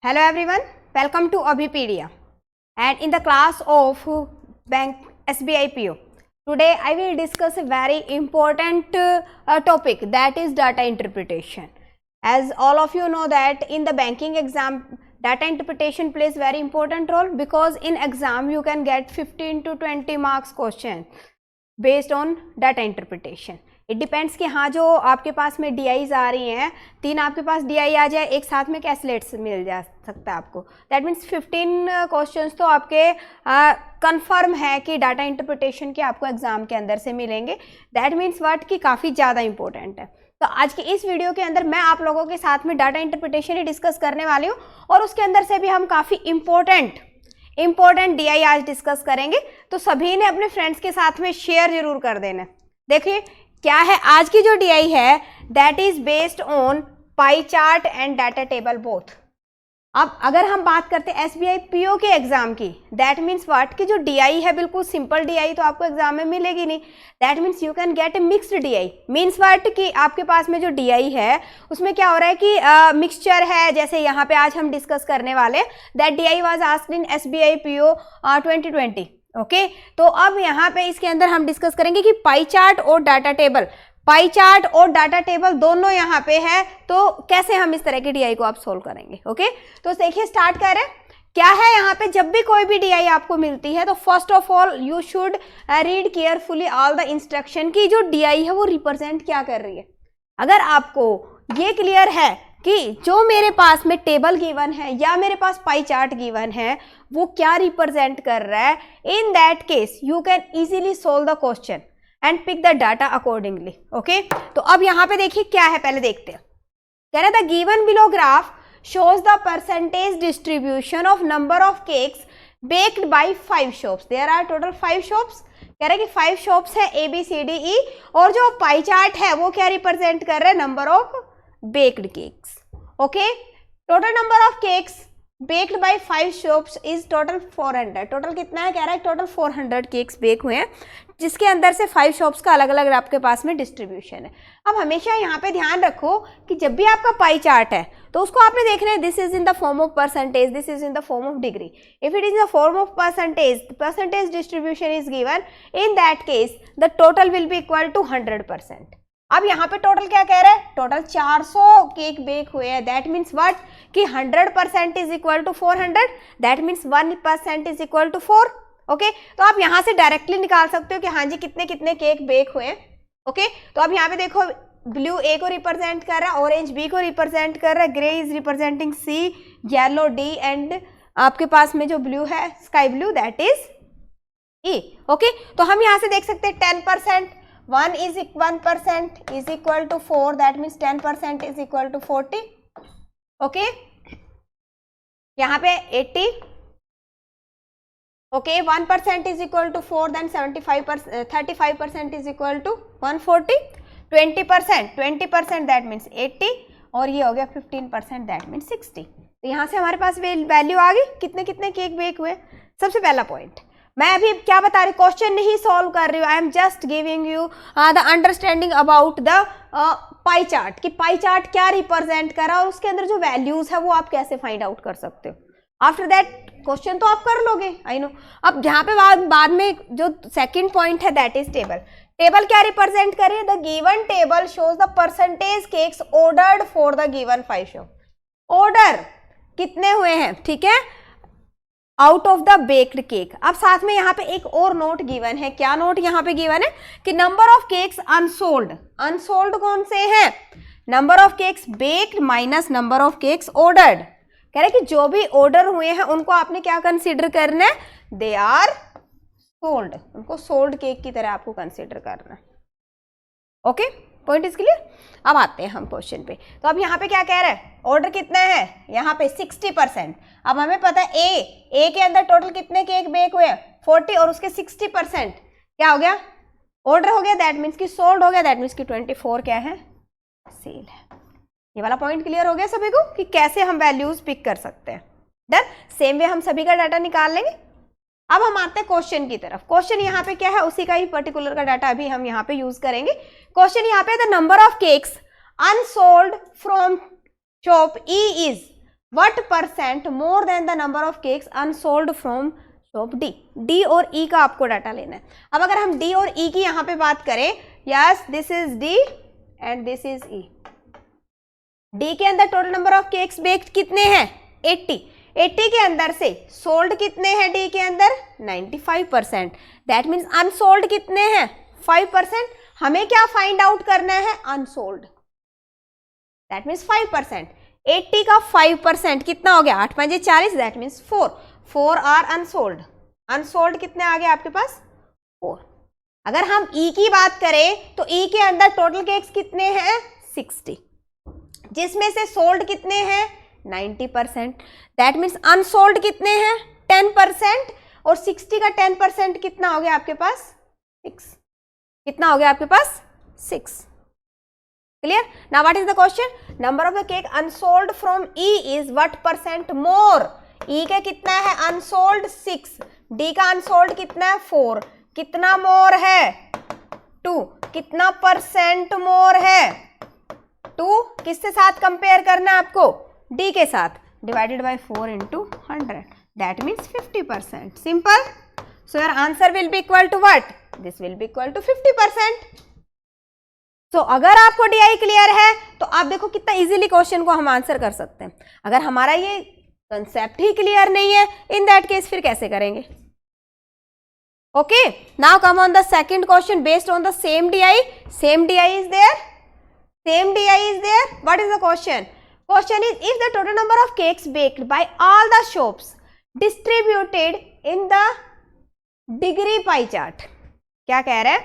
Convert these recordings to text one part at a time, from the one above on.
Hello everyone, welcome to Abhipedia and in the class of Bank SBI PO. Today I will discuss a very important topic, that is data interpretation. As all of you know that in the banking exam, data interpretation plays very important role because in exam you can get 15 to 20 marks question based on data interpretation. It depends कि हाँ जो आपके पास में DIs आ रही हैं, 3 आपके पास DI आ जाए एक साथ में कैसे लेट्स मिल जा सकता है आपको. दैट मीन्स 15 क्वेश्चंस तो आपके कंफर्म है कि डाटा इंटरप्रिटेशन के आपको एग्जाम के अंदर से मिलेंगे. दैट मीन्स व्हाट कि काफ़ी ज़्यादा इंपॉर्टेंट है. तो आज की इस वीडियो के अंदर मैं आप लोगों के साथ में डाटा इंटरप्रिटेशन ही डिस्कस करने वाली हूँ और उसके अंदर से भी हम काफ़ी इंपॉर्टेंट DI आज डिस्कस करेंगे. तो सभी ने अपने फ्रेंड्स के साथ में शेयर जरूर कर देना. देखिए क्या है आज की जो DI है, that is based on pie chart and data table both. अब अगर हम बात करते हैं SBI PO के एग्जाम की, दैट मीन्स व्हाट कि जो DI है बिल्कुल सिंपल DI तो आपको एग्जाम में मिलेगी नहीं. That means you can get A mixed DI. Means what कि आपके पास में जो DI है उसमें क्या हो रहा है कि मिक्सचर है. जैसे यहाँ पे आज हम डिस्कस करने वाले that DI was asked in SBI PO 2020. Okay तो अब यहाँ पे इसके अंदर हम डिस्कस करेंगे कि पाई चार्ट और डाटा टेबल, पाई चार्ट और डाटा टेबल दोनों यहाँ पे है, तो कैसे हम इस तरह की DI को आप सोल्व करेंगे. ओके तो देखिए स्टार्ट करें. क्या है यहाँ पे जब भी कोई भी DI आपको मिलती है तो first of all you should read carefully all the instruction की जो DI है वो रिप्रेजेंट क्या कर रही है. अगर आपको ये क्लियर है कि जो मेरे पास में टेबल गिवन है या मेरे पास पाई चार्ट गिवन है वो क्या रिप्रेजेंट कर रहा है, in that case you can easily solve the question and pick the data accordingly. Okay तो अब यहाँ पे देखिए क्या है, पहले देखते हैं. कह रहे the given below graph shows the percentage distribution of number of cakes baked by 5 shops. There are total 5 shops. कह रहे कि 5 शॉप्स है ABCDE और जो पाई चार्ट है वो क्या रिप्रेजेंट कर रहा है, number of baked cakes. Okay, total number of cakes baked by 5 shops is total 400. Total कितना है, कह रहा है टोटल 400 केक्स बेक हुए हैं जिसके अंदर से 5 शॉप्स का अलग अलग आपके पास में डिस्ट्रीब्यूशन है. अब हमेशा यहाँ पे ध्यान रखो कि जब भी आपका पाई चार्ट है तो उसको आपने देखना है this is in the form of percentage, this is in the form of degree. If it is in the form of percentage distribution is given, in that case the total will be equal to 100%. अब यहाँ पे total क्या कह रहा है, total 400 cake bake हुए हैं. That means what कि 100% is equal to 400. That means 1% is equal to 4. Okay तो आप यहाँ से डायरेक्टली निकाल सकते हो कि हाँ जी कितने कितने केक बेक हुए हैं. ओके तो अब यहाँ पे देखो ब्लू A को रिप्रेजेंट कर रहा है, ऑरेंज B को रिप्रेजेंट कर रहा है, grey is representing C, yellow D and आपके पास में जो ब्लू है sky blue that is E. Okay तो हम यहाँ से देख सकते हैं 10%, 1% is equal to 4, that means 10% is equal to 40. Okay यहाँ पे 80. Okay 1% is equal to 4, then 35% is equal to 140. 20% that means 80 और ये हो गया 15% that means 60. तो यहाँ से हमारे पास वैल्यू आ गई कितने कितने केक बेक हुए. सबसे पहला पॉइंट मैं अभी क्या बता रही, क्वेश्चन नहीं सॉल्व कर रही हूँ, I am just giving you the understanding about the pie chart कि पाई चार्ट क्या रिप्रेजेंट कर रहा है और उसके अंदर जो वैल्यूज है वो आप कैसे फाइंड आउट कर सकते हो. आफ्टर दैट क्वेश्चन तो आप कर लोगे, आई नो. अब यहाँ पे बाद में जो सेकंड पॉइंट है दैट इज टेबल. टेबल क्या रिप्रेजेंट कर रही है, the given table shows the percentage cakes ordered for the given 5 shop. Order कितने हुए हैं, ठीक है, out of the baked cake. अब साथ में यहाँ पे एक और नोट गिवन है. क्या नोट यहाँ पे गिवन है कि number of cakes unsold. Unsold कौन से हैं, number of cakes baked minus number of cakes ordered. कह रहे कि जो भी ऑर्डर हुए हैं उनको आपने क्या कंसीडर करना है, दे आर सोल्ड. उनको सोल्ड केक की तरह आपको कंसीडर करना है. Okay point is clear. अब आते हैं हम क्वेश्चन पे. तो अब यहाँ पे क्या कह रहा है, ऑर्डर कितना है, यहाँ पे 60%. अब हमें पता है ए के अंदर टोटल कितने केक बेक हुए, 40 और उसके 60% क्या हो गया, ऑर्डर हो गया. दैट मीन्स कि सोल्ड हो गया. दैट मीन्स कि 24 क्या है, सेल है. ये वाला पॉइंट क्लियर हो गया सभी को कि कैसे हम वैल्यूज पिक कर सकते हैं. डन. सेम वे हम सभी का डाटा निकाल लेंगे. अब हम आते हैं क्वेश्चन की तरफ. क्वेश्चन यहाँ पे क्या है, उसी का ही पर्टिकुलर का डाटा अभी हम यहाँ पे यूज करेंगे. क्वेश्चन यहाँ पे the number of cakes unsold from shop E is what percent more than the number of cakes unsold from shop D. D और ई का आपको डाटा लेना है। अब अगर हम डी और ई की यहाँ पे बात करें, yes this is D and this is E. D के अंदर total number of cakes baked कितने हैं 80। 80 के अंदर से सोल्ड कितने हैं डी के अंदर 95%। दैट मीन्स अनसोल्ड कितने हैं 5%। हमें क्या फाइंड आउट करना है अनसोल्ड, दैट मीन्स 5%। 80 का 5% कितना हो गया 8 5 40, that means 4 are unsold. Unsold कितने आ गए आपके पास 4। अगर हम ई की बात करें तो ई के अंदर टोटल केक्स कितने हैं 60, जिसमें से सोल्ड कितने हैं 90%। दैट मीन्स अनसोल्ड कितने हैं 10%, और 60 का 10% कितना हो गया आपके पास 6। कितना हो गया आपके पास 6। Clear. Now what is the question, number of the cake unsold from E is what percent more. E के कितना है अनसोल्ड 6, डी का अनसोल्ड कितना है 4, कितना मोर है 2, कितना परसेंट मोर है 2। किसके साथ कंपेयर करना है आपको डी के साथ, divided by 4 into 100, that means 50%। Simple. So your answer will be equal to what, this will be equal to 50%। तो अगर आपको डीआई क्लियर है तो आप देखो कितना इजीली क्वेश्चन को हम आंसर कर सकते हैं। अगर हमारा ये कंसेप्ट ही क्लियर नहीं है, इन दैट केस फिर कैसे करेंगे। Okay, now come on the second question based on the same DI. Same DI is there, same DI is there. What is the question? Question is, if the total number of cakes baked by all the shops distributed in the degree pie chart, क्या कह रहा है,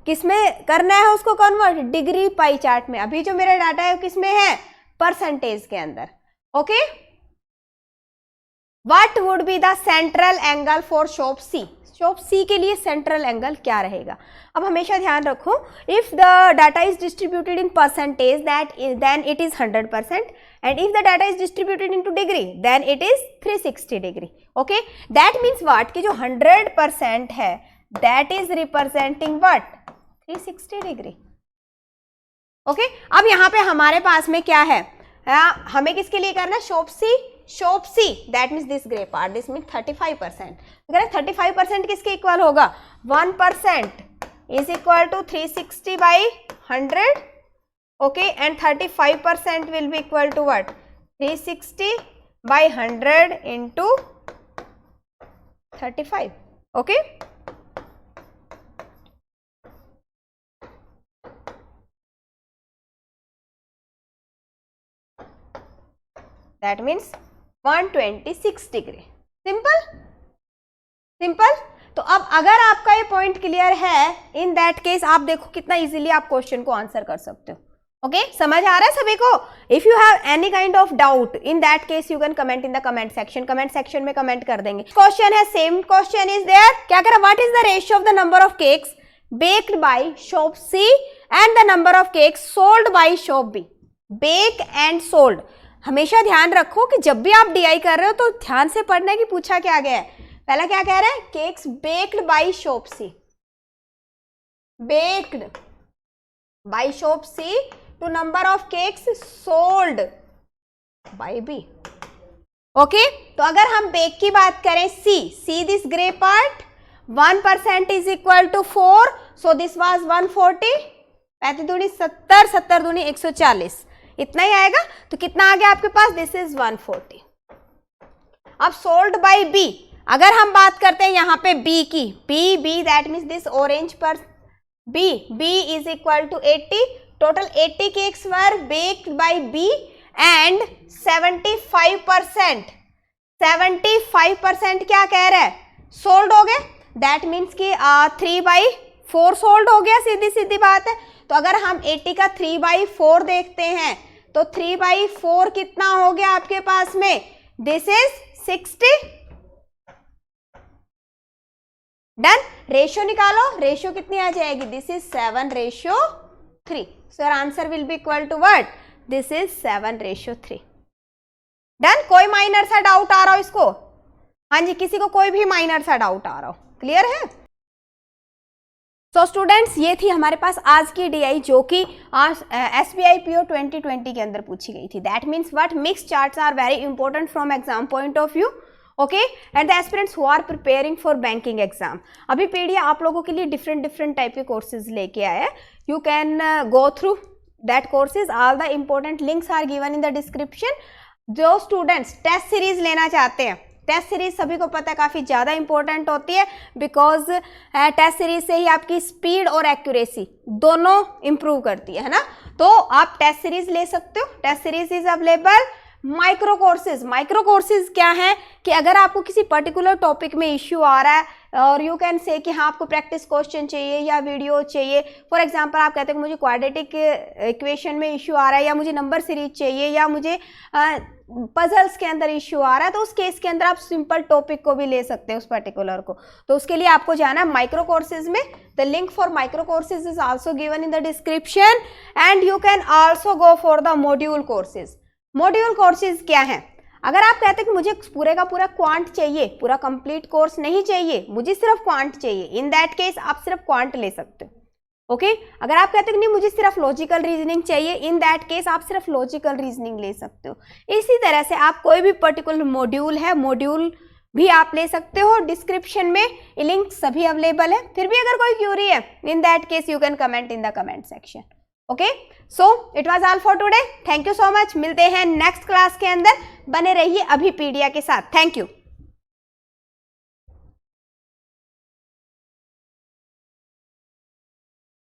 किसमें करना है उसको convert, degree pie chart में। अभी जो मेरा डाटा है किसमें है परसेंटेज के अंदर। Okay, what would be the central angle for shop C. Shop C के लिए सेंट्रल एंगल क्या रहेगा। अब हमेशा ध्यान रखो, if the data is distributed in percentage then it is 100%, and if the data is distributed into degree then it is 360 degree. Okay, that means what कि जो 100% है that is representing what 360 degree. Okay, अब यहाँ पे हमारे पास में क्या है, हमें किसके लिए करना है shop C, that means this grey part, this means 35%। अगर 35% किसके इक्वल होगा 1% is equal to 360 by 100। Okay, and 35% will be equal to what 360 by 100 into 35। Okay, that means 126 degree. Simple. तो अब अगर आपका ये पॉइंट क्लियर है, इन दैट केस आप देखो कितना इजीली आप क्वेश्चन को आंसर कर सकते हो। ओके, समझ आ रहा है सभी को। If you have any kind of doubt in that case you can comment in the comment section. Comment section में कमेंट कर देंगे। क्वेश्चन है सेम क्वेश्चन इज देयर, क्या कह रहा है, what is the ratio of the number of cakes baked by shop C and the number of cakes sold by shop B. Bake and sold, हमेशा ध्यान रखो कि जब भी आप डीआई कर रहे हो तो ध्यान से पढ़ना है कि पूछा क्या गया है। पहला क्या कह रहा है, cakes baked by shop C, baked by shop C to number of cakes sold by B. Okay, तो अगर हम बेक की बात करें C this grey part 1% is equal to 4, so this was 140, 35 दूनी 70, 70 दूनी 140, इतना ही आएगा। तो कितना आ गया आपके पास, दिस इज 140। अब सोल्ड बाय बी, अगर हम बात करते हैं यहाँ पे बी की, B that means this orange पर B is equal to 80। Total 80 cakes were baked by B and 75% क्या कह रहा है सोल्ड हो गए। दैट मीन्स कि 3/4 सोल्ड हो गया, सीधी बात है। तो अगर हम 80 का 3/4 देखते हैं तो 3/4 कितना हो गया आपके पास में, दिस इज 60। डन। रेशियो निकालो, रेशियो कितनी आ जाएगी, this is 7:3। So your answer will be equal to what, this is 7:3। Done. कोई माइनर सा डाउट आ रहा हो इसको, हाँ जी, किसी को कोई भी माइनर सा डाउट आ रहा हो, क्लियर है। सो स्टूडेंट्स, ये थी हमारे पास आज की DI जो कि आज SBI PO 2020 के अंदर पूछी गई थी. That means what mix charts are very important from exam point of view. Okay, and the aspirants who are preparing for banking exam. अभी पीडिया आप लोगों के लिए डिफरेंट टाइप के कोर्सेज लेके आया है. You can go through that courses. All the important links are given in the description. जो स्टूडेंट्स टेस्ट सीरीज लेना चाहते हैं, टेस्ट सीरीज सभी को पता है काफ़ी ज़्यादा इंपॉर्टेंट होती है, बिकॉज टेस्ट सीरीज से ही आपकी स्पीड और एक्यूरेसी दोनों इंप्रूव करती है ना. तो आप टेस्ट सीरीज ले सकते हो. Test series is available. Micro courses क्या है कि अगर आपको किसी पर्टिकुलर टॉपिक में इश्यू आ रहा है और यू कैन से कि हाँ आपको प्रैक्टिस क्वेश्चन चाहिए या वीडियो चाहिए. फॉर एग्जांपल आप कहते हैं कि मुझे क्वाड्रेटिक इक्वेशन में इश्यू आ रहा है या मुझे नंबर सीरीज चाहिए या मुझे पजल्स के अंदर इश्यू आ रहा है, तो उस केस के अंदर आप सिंपल टॉपिक को भी ले सकते हैं उस पर्टिकुलर को. तो उसके लिए आपको जाना है माइक्रो कोर्सेज में. The link for micro courses is also given in the description and you can also go for the module courses. Module courses क्या है? अगर आप कहते हैं कि मुझे पूरे का पूरा क्वांट चाहिए, पूरा कंप्लीट कोर्स नहीं चाहिए, मुझे सिर्फ क्वांट चाहिए, इन दैट केस आप सिर्फ क्वांट ले सकते हो. ओके, अगर आप कहते हैं कि नहीं मुझे सिर्फ लॉजिकल रीजनिंग चाहिए, इन दैट केस आप सिर्फ लॉजिकल रीजनिंग ले सकते हो. इसी तरह से आप कोई भी पर्टिकुलर मॉड्यूल है, मॉड्यूल भी आप ले सकते हो. डिस्क्रिप्शन में लिंक सभी अवेलेबल है. फिर भी अगर कोई क्यूरी है, in that case you can comment in the comment section. Okay, so it was all for today. Thank you so much. मिलते हैं नेक्स्ट क्लास के अंदर. बने रहिए अभी पीडिया के साथ. Thank you.